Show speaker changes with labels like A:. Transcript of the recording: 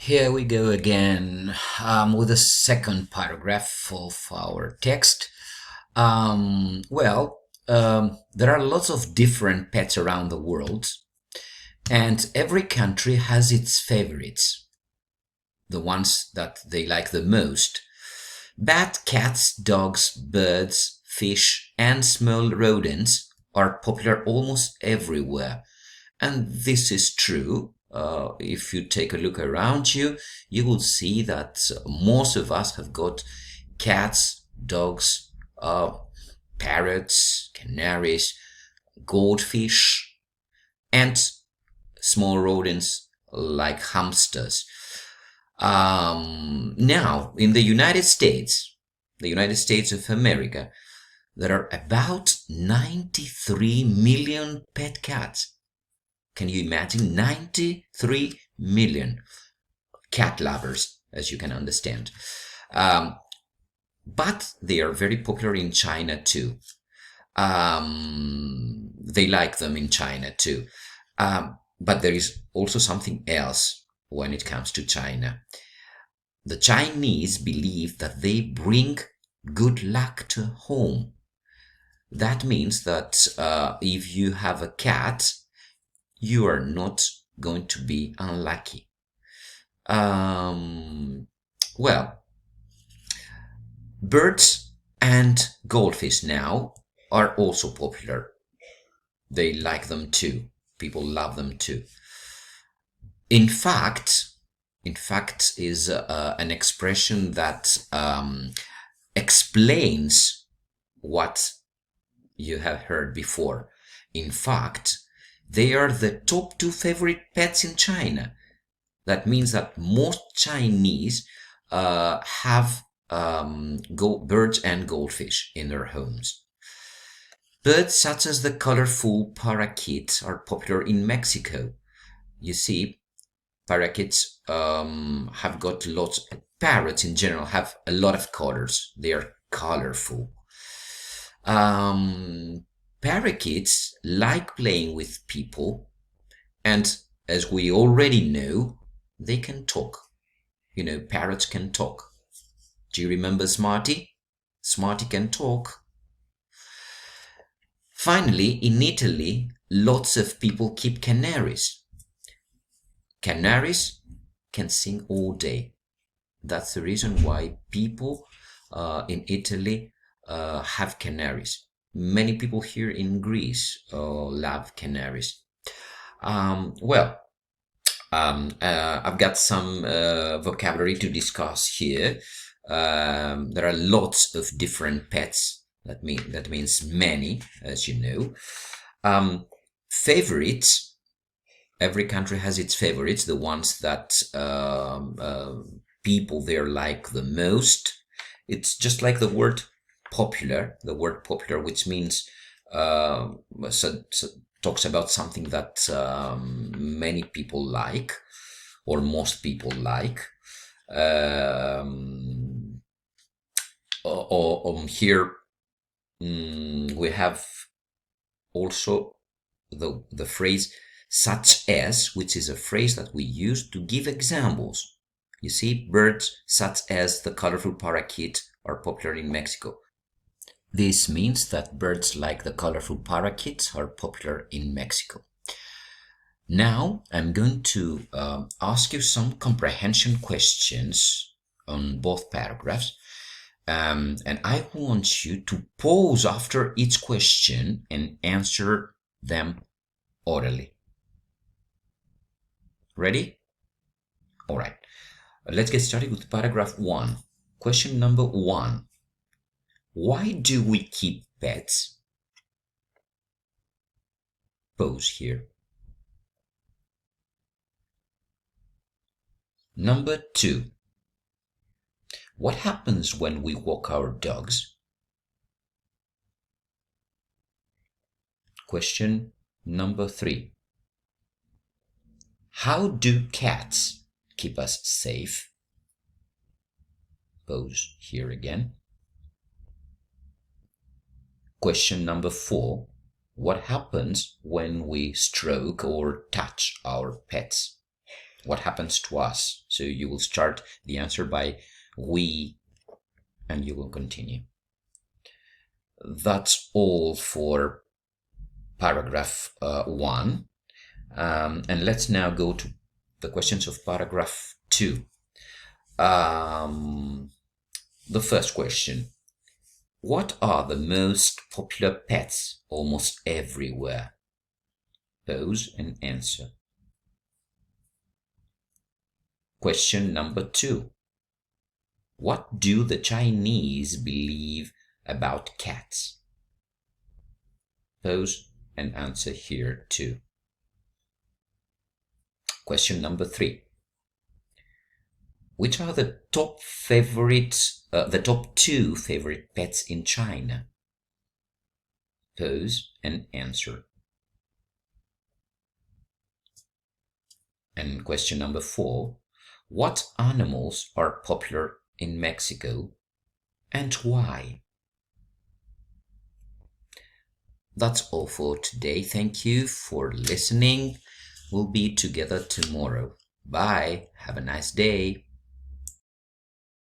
A: Here we go again with the second paragraph of our text. There are lots of different pets around the world, and every country has its favorites, the ones that they like the most. Bat, cats, dogs, birds, fish, and small rodents are popular almost everywhere. And this is true. If you take a look around you, you will see that most of us have got cats, dogs, parrots, canaries, goldfish, and small rodents like hamsters. Now, in the United States of America, there are about 93 million pet cats. Can you imagine? 93 million cat lovers, as you can understand. But they are very popular in China too. They like them in China too. But there is also something else when it comes to China. The Chinese believe that they bring good luck to home. That means that if you have a cat, you are not going to be unlucky. Well, birds and goldfish now are also popular. They like them too. People love them too. In fact, is an expression that explains what you have heard before. In fact, they are the top two favorite pets in China. That means that most Chinese have birds and goldfish in their homes. Birds such as the colorful parakeet are popular in Mexico. You see, parakeets have got lots. Parrots in general have a lot of colors. They are colorful. Parakeets like playing with people, and as we already know, they can talk. You know, parrots can talk. Do you remember Smarty? Smarty can talk. Finally, in Italy, lots of people keep canaries. Canaries can sing all day. That's the reason why people in Italy have canaries. Many people here in Greece love canaries. I've got some vocabulary to discuss here. There are lots of different pets. That means many, as you know. Favorites. Every country has its favorites, the ones that people there like the most. It's just like the word popular, which means talks about something that many people like, or most people like. Here we have also the phrase such as, which is a phrase that we use to give examples. You see, birds such as the colorful parakeet are popular in Mexico. This means that birds like the colorful parakeets are popular in Mexico. Now I'm going to ask you some comprehension questions on both paragraphs. And I want you to pause after each question and answer them orally. Ready? All right. Let's get started with paragraph 1. Question number 1. Why do we keep pets? Pause here. Number 2. What happens when we walk our dogs? Question number 3. How do cats keep us safe? Pause here again. Question number 4. What happens when we stroke or touch our pets? what happens to us. So you will start the answer by we, and you will continue. That's all for paragraph 1. And let's now go to the questions of paragraph 2. The first question: what are the most popular pets almost everywhere? Pose and answer. Question number 2. What do the Chinese believe about cats? Pose and answer here too. Question number 3. Which are the top two favorite pets in China? Pose and answer. And question number 4. What animals are popular in Mexico and why? That's all for today. Thank you for listening. We'll be together tomorrow. Bye. Have a nice day.